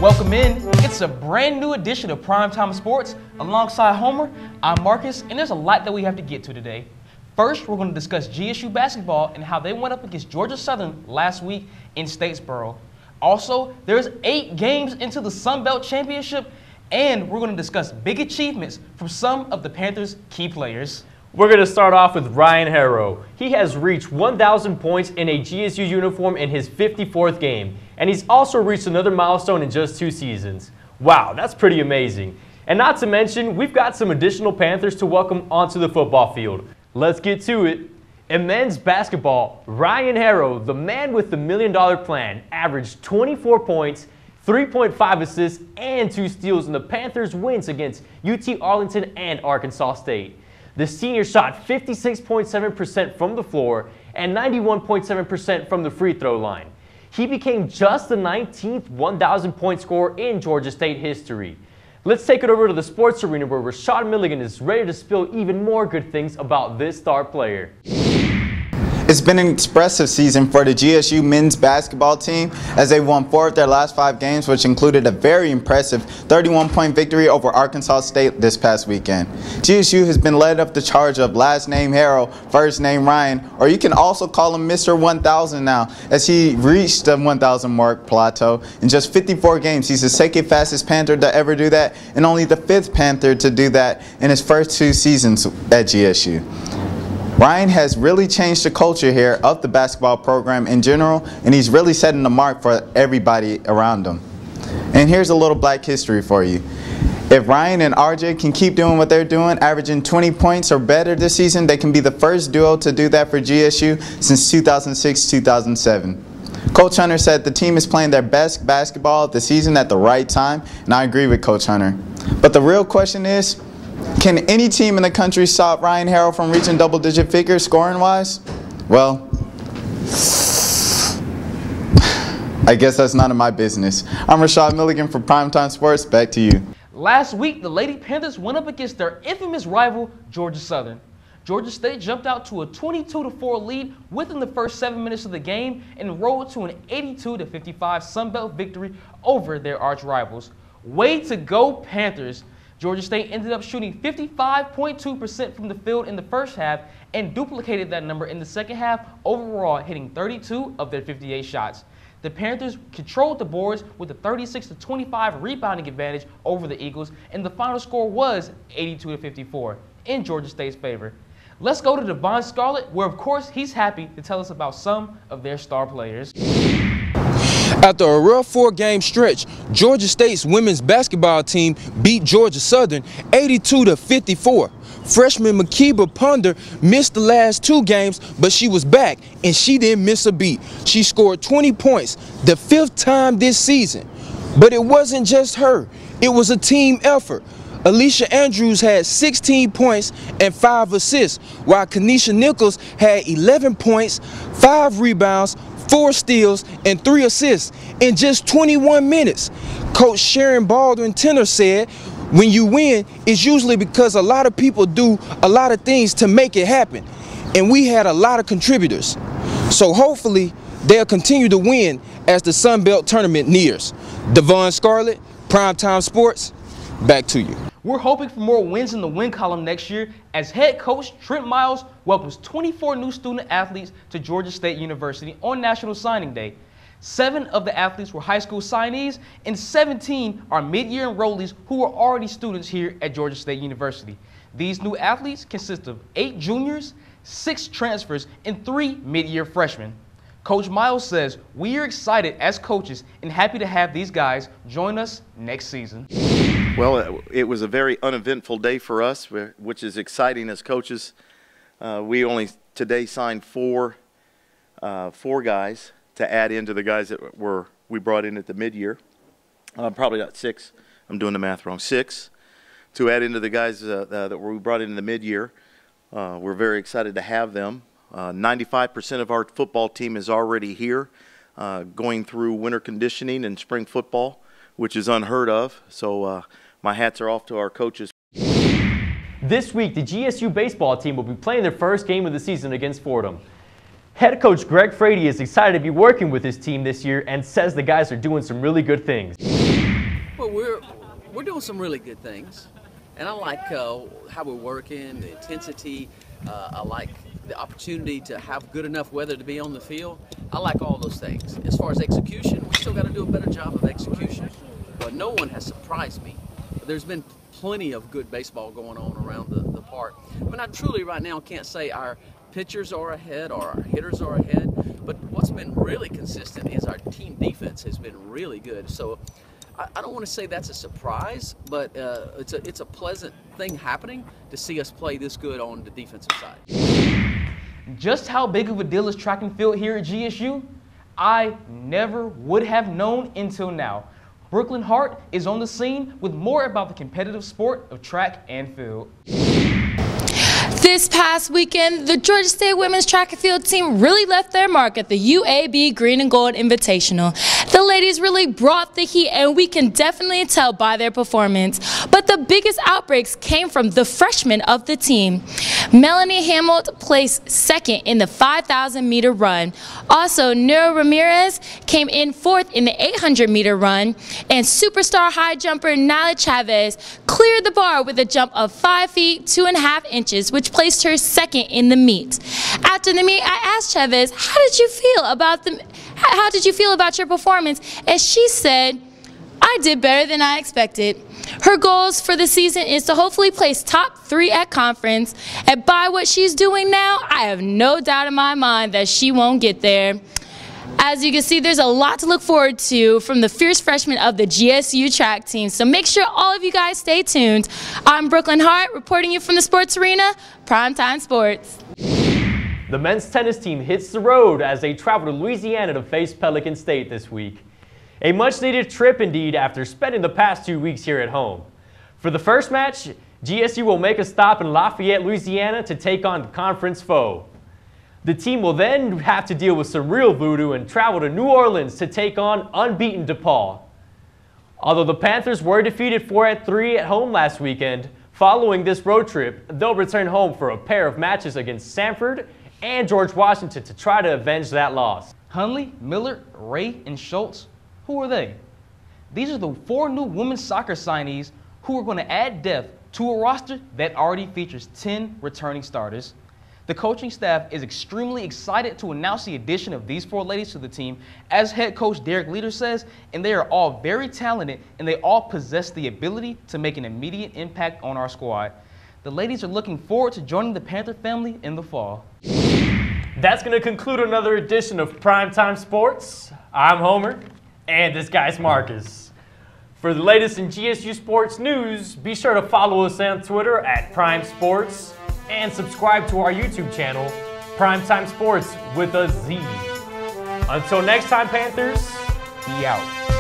Welcome in. It's a brand new edition of Prime Time Sportz. Alongside Homer, I'm Marcus, and there's a lot that we have to get to today. First, we're going to discuss GSU basketball and how they went up against Georgia Southern last week in Statesboro. Also, there's 8 games into the Sun Belt Championship, and we're going to discuss big achievements from some of the Panthers' key players. We're going to start off with Ryan Harrow. He has reached 1,000 points in a GSU uniform in his 54th game, and he's also reached another milestone in just 2 seasons. Wow, that's pretty amazing. And not to mention, we've got some additional Panthers to welcome onto the football field. Let's get to it. In men's basketball, Ryan Harrow, the man with the $1 million plan, averaged 24 points, 3.5 assists, and 2 steals in the Panthers' wins against UT Arlington and Arkansas State. The senior shot 56.7% from the floor and 91.7% from the free throw line. He became just the 19th 1,000-point scorer in Georgia State history. Let's take it over to the sports arena where Rashad Milligan is ready to spill even more good things about this star player. It's been an expressive season for the GSU men's basketball team as they won 4 of their last 5 games, which included a very impressive 31-point victory over Arkansas State this past weekend. GSU has been led up the charge of last name Harrow, first name Ryan, or you can also call him Mr. 1000 now, as he reached the 1,000 mark plateau in just 54 games. He's the second fastest Panther to ever do that, and only the 5th Panther to do that in his first 2 seasons at GSU. Ryan has really changed the culture here of the basketball program in general, and he's really setting the mark for everybody around him. And here's a little black history for you. If Ryan and RJ can keep doing what they're doing, averaging 20 points or better this season, they can be the first duo to do that for GSU since 2006-2007. Coach Hunter said the team is playing their best basketball of the season at the right time, and I agree with Coach Hunter. But the real question is, can any team in the country stop Ryan Harrow from reaching double-digit figures scoring-wise? Well, I guess that's none of my business. I'm Rashad Milligan for Prime Time Sportz. Back to you. Last week, the Lady Panthers went up against their infamous rival, Georgia Southern. Georgia State jumped out to a 22-4 lead within the first 7 minutes of the game and rolled to an 82-55 Sun Belt victory over their arch rivals. Way to go, Panthers! Georgia State ended up shooting 55.2% from the field in the first half and duplicated that number in the second half, overall hitting 32 of their 58 shots. The Panthers controlled the boards with a 36-25 rebounding advantage over the Eagles, and the final score was 82-54 in Georgia State's favor. Let's go to Devon Scarlett, where of course he's happy to tell us about some of their star players. After a rough 4-game stretch, Georgia State's women's basketball team beat Georgia Southern 82-54. Freshman Makiba Ponder missed the last 2 games, but she was back and she didn't miss a beat. She scored 20 points, the 5th time this season. But it wasn't just her, it was a team effort. Alicia Andrews had 16 points and 5 assists, while Kanisha Nichols had 11 points, 5 rebounds, 4 steals, and 3 assists in just 21 minutes. Coach Sharon Baldwin-Tenner said, when you win, it's usually because a lot of people do a lot of things to make it happen. And we had a lot of contributors. So hopefully, they'll continue to win as the Sun Belt tournament nears. Devon Scarlett, Prime Time Sportz, back to you. We're hoping for more wins in the win column next year as head coach Trent Miles welcomes 24 new student athletes to Georgia State University on National Signing Day. 7 of the athletes were high school signees and 17 are mid-year enrollees who are already students here at Georgia State University. These new athletes consist of 8 juniors, 6 transfers, and 3 mid-year freshmen. Coach Miles says, "We are excited as coaches and happy to have these guys join us next season." Well, it was a very uneventful day for us, which is exciting as coaches. We only today signed 4 guys to add into the guys that we brought in at the mid-year. Probably not 6. I'm doing the math wrong. 6 to add into the guys that we brought in the mid-year. We're very excited to have them. 95% of our football team is already here, going through winter conditioning and spring football, which is unheard of. So my hats are off to our coaches. This week, the GSU baseball team will be playing their first game of the season against Fordham. Head coach Greg Frady is excited to be working with his team this year and says the guys are doing some really good things. Well, we're doing some really good things, and I like how we're working, the intensity. I like the opportunity to have good enough weather to be on the field. I like all those things. As far as execution, we still got to do a better job of execution, but no one has surprised me. There's been plenty of good baseball going on around the park, but I truly right now can't say our pitchers are ahead or our hitters are ahead, but what's been really consistent is our team defense has been really good. So I don't want to say that's a surprise, but it's a pleasant thing happening to see us play this good on the defensive side. Just how big of a deal is track and field here at GSU? I never would have known until now. Brooklyn Hart is on the scene with more about the competitive sport of track and field. This past weekend, the Georgia State women's track and field team really left their mark at the UAB Green and Gold Invitational. The ladies really brought the heat, and we can definitely tell by their performance. But the biggest outbreaks came from the freshmen of the team. Melanie Hamilton placed second in the 5,000-meter run. Also, Nero Ramirez came in fourth in the 800-meter run, and superstar high jumper Nyla Chavez cleared the bar with a jump of 5 feet 2.5 inches, which placed her second in the meet. After the meet, I asked Chavez, how did you feel about your performance? And she said, I did better than I expected. Her goals for the season is to hopefully place top 3 at conference, and by what she's doing now, I have no doubt in my mind that she won't get there. As you can see, there's a lot to look forward to from the fierce freshmen of the GSU track team, so make sure all of you guys stay tuned. I'm Brooklyn Hart, reporting you from the sports arena, Prime Time Sportz. The men's tennis team hits the road as they travel to Louisiana to face Pelican State this week. A much-needed trip indeed after spending the past 2 weeks here at home. For the first match, GSU will make a stop in Lafayette, Louisiana to take on the conference foe. The team will then have to deal with some real voodoo and travel to New Orleans to take on unbeaten DePaul. Although the Panthers were defeated 4-3 at home last weekend, following this road trip, they'll return home for a pair of matches against Sanford and George Washington to try to avenge that loss. Hunley, Miller, Ray, and Schultz, who are they? These are the 4 new women's soccer signees who are going to add depth to a roster that already features 10 returning starters. The coaching staff is extremely excited to announce the addition of these 4 ladies to the team, as head coach Derek Leader says, and they are all very talented and they all possess the ability to make an immediate impact on our squad. The ladies are looking forward to joining the Panther family in the fall. That's going to conclude another edition of Prime Time Sports. I'm Homer, and this guy's Marcus. For the latest in GSU sports news, be sure to follow us on Twitter at Prime Sports and subscribe to our YouTube channel, Prime Time Sportz with a Z. Until next time, Panthers, be out.